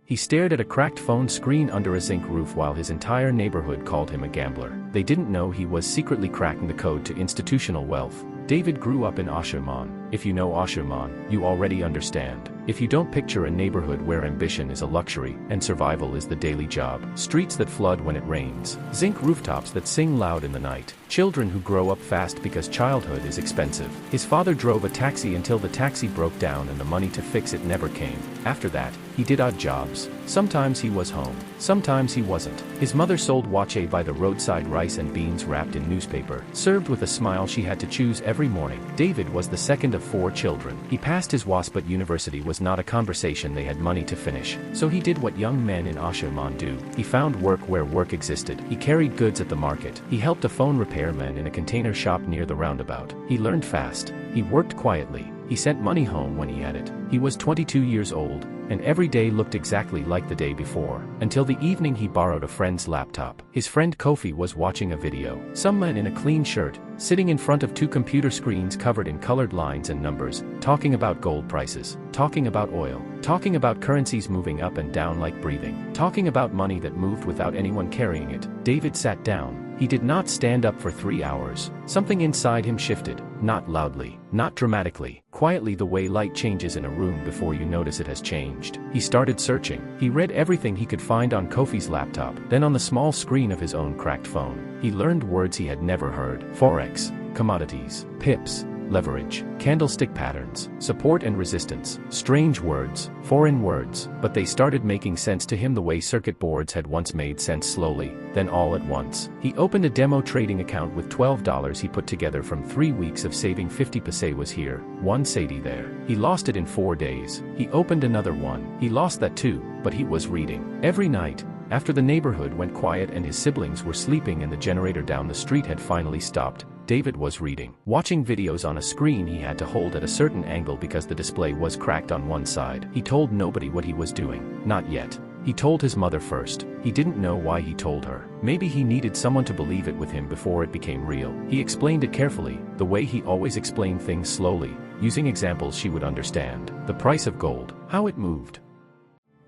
He stared at a cracked phone screen under a zinc roof while his entire neighborhood called him a gambler. They didn't know he was secretly cracking the code to institutional wealth. David grew up in Ashaiman. If you know Ashaiman, you already understand. If you don't, picture a neighborhood where ambition is a luxury and survival is the daily job. Streets that flood when it rains. Zinc rooftops that sing loud in the night. Children who grow up fast because childhood is expensive. His father drove a taxi until the taxi broke down and the money to fix it never came. After that, he did odd jobs. Sometimes he was home, sometimes he wasn't. His mother sold wache by the roadside, rice and beans wrapped in newspaper, served with a smile she had to choose every morning. David was the second of 4 children. He passed his WASP, but university was not a conversation they had money to finish. So he did what young men in Ashaiman do. He found work where work existed. He carried goods at the market. He helped a phone repairman in a container shop near the roundabout. He learned fast. He worked quietly. He sent money home when he had it. He was 22 years old, and every day looked exactly like the day before, until the evening he borrowed a friend's laptop. His friend Kofi was watching a video. Some man in a clean shirt, sitting in front of 2 computer screens covered in colored lines and numbers, talking about gold prices, talking about oil, talking about currencies moving up and down like breathing, talking about money that moved without anyone carrying it. David sat down. He did not stand up for 3 hours. Something inside him shifted, not loudly, not dramatically, quietly, the way light changes in a room before you notice it has changed. He started searching. He read everything he could find on Kofi's laptop, then on the small screen of his own cracked phone. He learned words he had never heard: forex, commodities, pips, leverage, candlestick patterns, support and resistance. Strange words, foreign words, but they started making sense to him the way circuit boards had once made sense, slowly, then all at once. He opened a demo trading account with $12 he put together from 3 weeks of saving. 50 paise was here, 1 sati there. He lost it in 4 days. He opened another one. He lost that too, but he was reading. Every night, after the neighborhood went quiet and his siblings were sleeping and the generator down the street had finally stopped, David was reading. Watching videos on a screen he had to hold at a certain angle because the display was cracked on one side. He told nobody what he was doing. Not yet. He told his mother first. He didn't know why he told her. Maybe he needed someone to believe it with him before it became real. He explained it carefully, the way he always explained things, slowly, using examples she would understand. The price of gold, how it moved,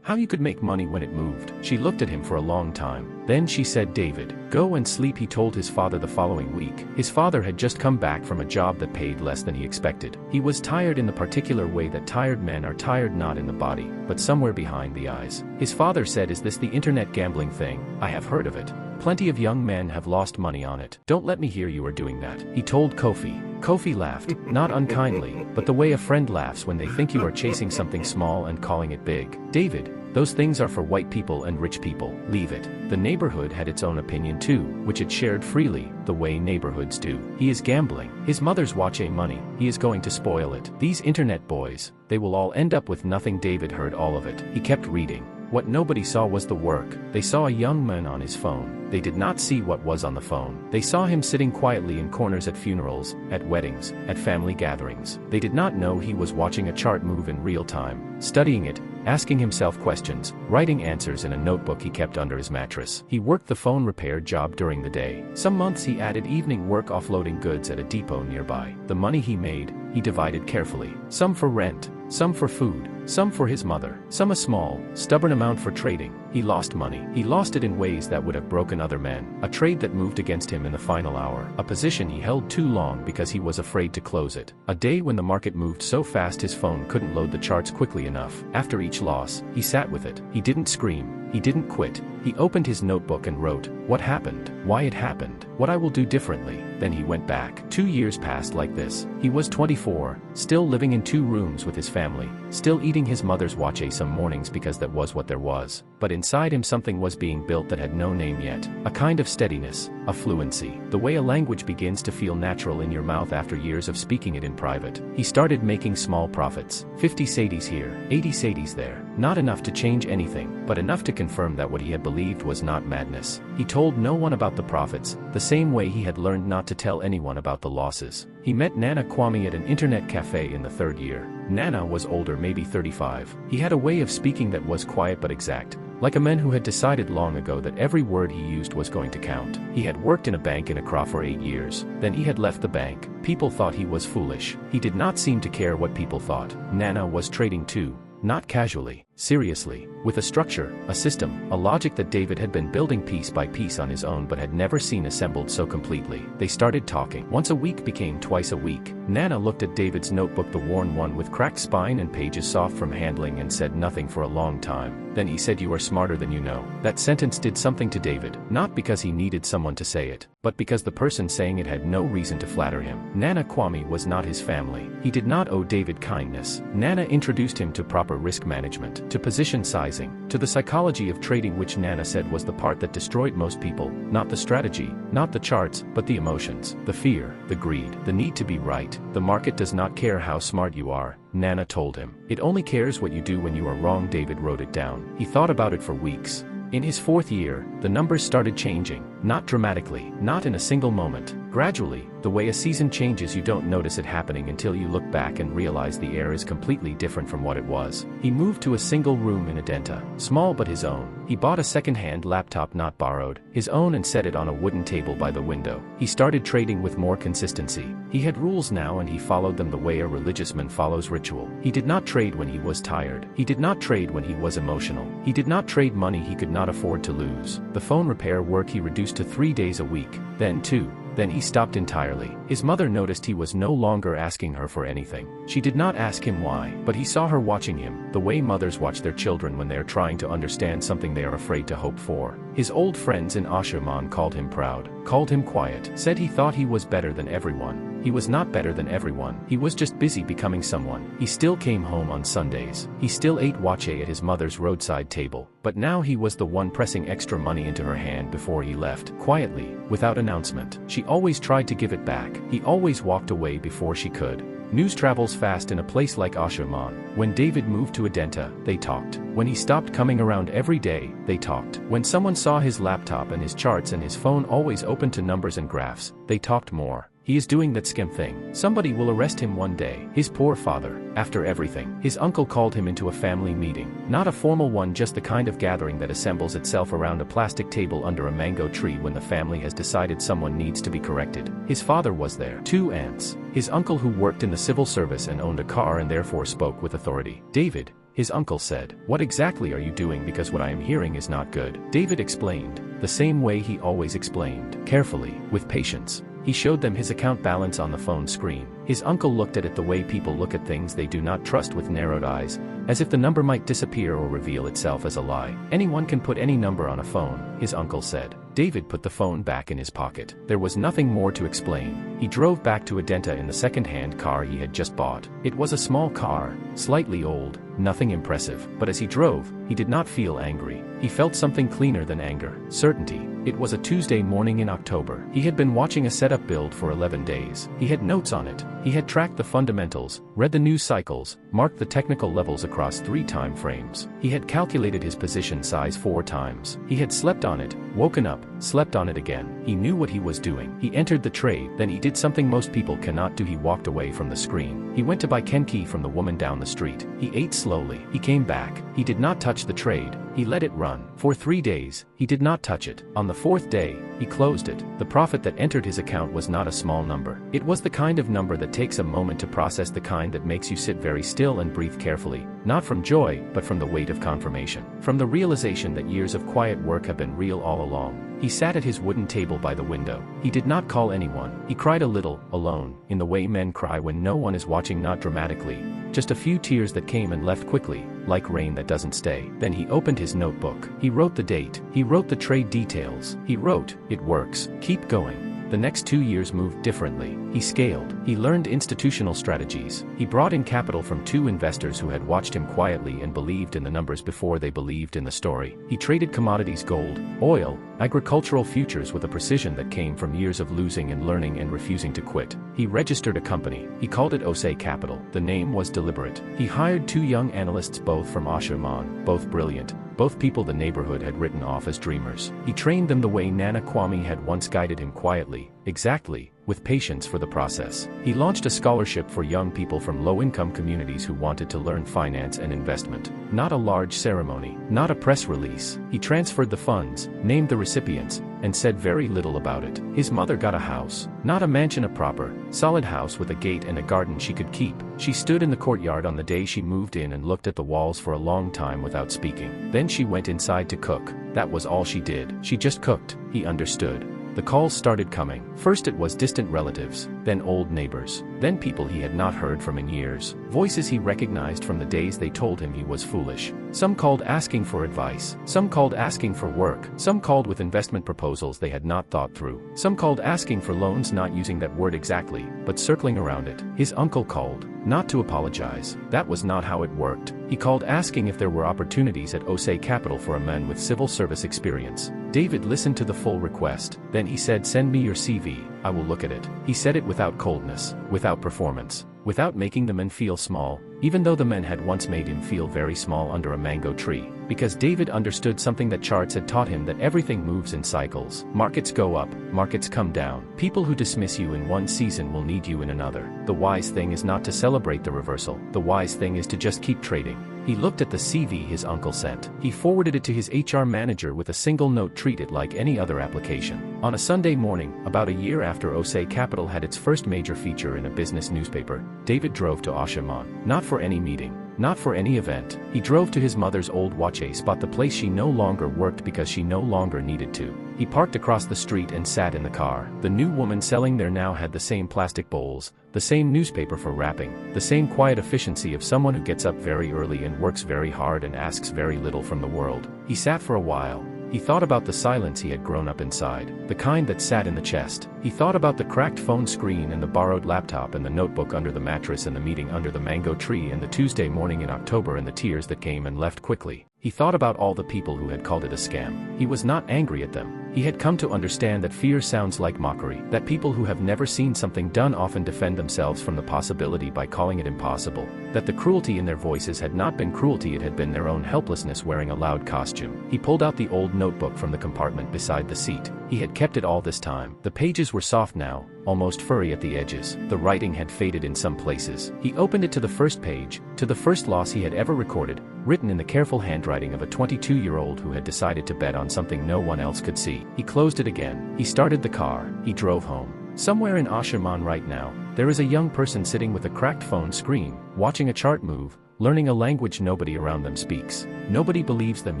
how you could make money when it moved. She looked at him for a long time. Then she said, "David, go and sleep," he told his father the following week. His father had just come back from a job that paid less than he expected. He was tired in the particular way that tired men are tired, not in the body, but somewhere behind the eyes. His father said, "Is this the internet gambling thing? I have heard of it. Plenty of young men have lost money on it. Don't let me hear you are doing that," he told Kofi. Kofi laughed, not unkindly, but the way a friend laughs when they think you are chasing something small and calling it big. "David, those things are for white people and rich people. Leave it." The neighborhood had its own opinion too, which it shared freely, the way neighborhoods do. "He is gambling. His mother's watching money. He is going to spoil it. These internet boys, they will all end up with nothing." David heard all of it. He kept reading. What nobody saw was the work. They saw a young man on his phone. They did not see what was on the phone. They saw him sitting quietly in corners at funerals, at weddings, at family gatherings. They did not know he was watching a chart move in real time, studying it, asking himself questions, writing answers in a notebook he kept under his mattress. He worked the phone repair job during the day. Some months he added evening work offloading goods at a depot nearby. The money he made, he divided carefully. Some for rent, some for food, some for his mother, some a small, stubborn amount for trading. He lost money. He lost it in ways that would have broken other men. A trade that moved against him in the final hour. A position he held too long because he was afraid to close it. A day when the market moved so fast his phone couldn't load the charts quickly enough. After each loss, he sat with it. He didn't scream. He didn't quit. He opened his notebook and wrote, what happened, why it happened, what I will do differently. Then he went back. 2 years passed like this. He was 24, still living in 2 rooms with his family, still eating his mother's wache some mornings because that was what there was. But inside him something was being built that had no name yet. A kind of steadiness, a fluency. The way a language begins to feel natural in your mouth after years of speaking it in private. He started making small profits. 50 satis here, 80 satis there. Not enough to change anything, but enough to confirm that what he had believed was not madness. He told no one about the profits, the same way he had learned not to tell anyone about the losses. He met Nana Kwame at an internet cafe in the 3rd year. Nana was older, maybe 35. He had a way of speaking that was quiet but exact, like a man who had decided long ago that every word he used was going to count. He had worked in a bank in Accra for 8 years. Then he had left the bank. People thought he was foolish. He did not seem to care what people thought. Nana was trading too. Not casually, seriously, with a structure, a system, a logic that David had been building piece by piece on his own but had never seen assembled so completely. They started talking. Once a week became twice a week. Nana looked at David's notebook, the worn one with cracked spine and pages soft from handling, and said nothing for a long time. Then he said, "You are smarter than you know." That sentence did something to David, not because he needed someone to say it, but because the person saying it had no reason to flatter him. Nana Kwame was not his family. He did not owe David kindness. Nana introduced him to proper risk management, to position sizing, to the psychology of trading, which Nana said was the part that destroyed most people, not the strategy, not the charts, but the emotions, the fear, the greed, the need to be right. The market does not care how smart you are, Nana told him. It only cares what you do when you are wrong. David wrote it down. He thought about it for weeks. In his 4th year, the numbers started changing, not dramatically, not in a single moment. Gradually, the way a season changes, you don't notice it happening until you look back and realize the air is completely different from what it was. He moved to a single room in Adenta, small but his own. He bought a second-hand laptop, not borrowed, his own, and set it on a wooden table by the window. He started trading with more consistency. He had rules now, and he followed them the way a religious man follows ritual. He did not trade when he was tired. He did not trade when he was emotional. He did not trade money he could not afford to lose. The phone repair work he reduced to 3 days a week, then 2. Then he stopped entirely. His mother noticed he was no longer asking her for anything. She did not ask him why, but he saw her watching him, the way mothers watch their children when they are trying to understand something they are afraid to hope for. His old friends in Ashaiman called him proud, called him quiet, said he thought he was better than everyone. He was not better than everyone. He was just busy becoming someone. He still came home on Sundays. He still ate wache at his mother's roadside table. But now he was the one pressing extra money into her hand before he left, quietly, without announcement. She always tried to give it back. He always walked away before she could. News travels fast in a place like Ashaiman. When David moved to Adenta, they talked. When he stopped coming around every day, they talked. When someone saw his laptop and his charts and his phone always open to numbers and graphs, they talked more. He is doing that scam thing. Somebody will arrest him one day. His poor father. After everything, his uncle called him into a family meeting. Not a formal one, just the kind of gathering that assembles itself around a plastic table under a mango tree when the family has decided someone needs to be corrected. His father was there. 2 aunts. His uncle, who worked in the civil service and owned a car and therefore spoke with authority. "David," his uncle said, "what exactly are you doing, because what I am hearing is not good." David explained, the same way he always explained, carefully, with patience. He showed them his account balance on the phone screen. His uncle looked at it the way people look at things they do not trust, with narrowed eyes, as if the number might disappear or reveal itself as a lie. "Anyone can put any number on a phone," his uncle said. David put the phone back in his pocket. There was nothing more to explain. He drove back to Adenta in the second-hand car he had just bought. It was a small car, slightly old, nothing impressive, but as he drove, he did not feel angry. He felt something cleaner than anger, certainty. It was a Tuesday morning in October. He had been watching a setup build for 11 days. He had notes on it. He had tracked the fundamentals, read the news cycles, marked the technical levels across 3 time frames. He had calculated his position size 4 times. He had slept on it, woken up, slept on it again. He knew what he was doing. He entered the trade, then he did something most people cannot do. He walked away from the screen. He went to buy Kenki from the woman down the street. He ate slowly. He came back. He did not touch the trade. He let it run. For 3 days, he did not touch it. On the 4th day, he closed it. The profit that entered his account was not a small number. It was the kind of number that takes a moment to process, the kind that makes you sit very still and breathe carefully, not from joy, but from the weight of confirmation, from the realization that years of quiet work have been real all along. He sat at his wooden table by the window. He did not call anyone. He cried a little, alone, in the way men cry when no one is watching, not dramatically. Just a few tears that came and left quickly, like rain that doesn't stay. Then he opened his notebook. He wrote the date. He wrote the trade details. He wrote, "It works. Keep going." The next 2 years moved differently. He scaled. He learned institutional strategies. He brought in capital from 2 investors who had watched him quietly and believed in the numbers before they believed in the story. He traded commodities, gold, oil, agricultural futures, with a precision that came from years of losing and learning and refusing to quit. He registered a company. He called it Osei Capital. The name was deliberate. He hired 2 young analysts, both from Ashaiman, both brilliant, both people the neighborhood had written off as dreamers. He trained them the way Nana Kwame had once guided him, quietly, exactly, with patience for the process. He launched a scholarship for young people from low-income communities who wanted to learn finance and investment. Not a large ceremony, not a press release. He transferred the funds, named the recipients, and said very little about it. His mother got a house. Not a mansion, a proper, solid house with a gate and a garden she could keep. She stood in the courtyard on the day she moved in and looked at the walls for a long time without speaking. Then she went inside to cook. That was all she did. She just cooked. He understood. The calls started coming. First it was distant relatives, then old neighbors, then people he had not heard from in years, voices he recognized from the days they told him he was foolish. Some called asking for advice, some called asking for work, some called with investment proposals they had not thought through, some called asking for loans, not using that word exactly, but circling around it. His uncle called, not to apologize. That was not how it worked. He called asking if there were opportunities at Osei Capital for a man with civil service experience. David listened to the full request. Then he said, "Send me your CV, I will look at it." He said it without coldness, without performance, without making the men feel small, even though the men had once made him feel very small under a mango tree. Because David understood something that charts had taught him, that everything moves in cycles. Markets go up, markets come down. People who dismiss you in one season will need you in another. The wise thing is not to celebrate the reversal. The wise thing is to just keep trading. He looked at the CV his uncle sent. He forwarded it to his HR manager with a single note: treat it like any other application. On a Sunday morning, about a year after Osei Capital had its first major feature in a business newspaper, David drove to Ashaiman. Not for any meeting, not for any event. He drove to his mother's old watch spot, the place she no longer worked because she no longer needed to. He parked across the street and sat in the car. The new woman selling there now had the same plastic bowls, the same newspaper for wrapping, the same quiet efficiency of someone who gets up very early and works very hard and asks very little from the world. He sat for a while. He thought about the silence he had grown up inside, the kind that sat in the chest. He thought about the cracked phone screen and the borrowed laptop and the notebook under the mattress and the meeting under the mango tree and the Tuesday morning in October and the tears that came and left quickly. He thought about all the people who had called it a scam. He was not angry at them. He had come to understand that fear sounds like mockery, that people who have never seen something done often defend themselves from the possibility by calling it impossible, that the cruelty in their voices had not been cruelty, it had been their own helplessness wearing a loud costume. He pulled out the old notebook from the compartment beside the seat. He had kept it all this time. The pages were soft now, almost furry at the edges. The writing had faded in some places. He opened it to the first page, to the first loss he had ever recorded, written in the careful handwriting of a 22-year-old who had decided to bet on something no one else could see. He closed it again. He started the car. He drove home. Somewhere in Ashaiman right now, there is a young person sitting with a cracked phone screen, watching a chart move, learning a language nobody around them speaks. Nobody believes them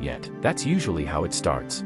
yet. That's usually how it starts.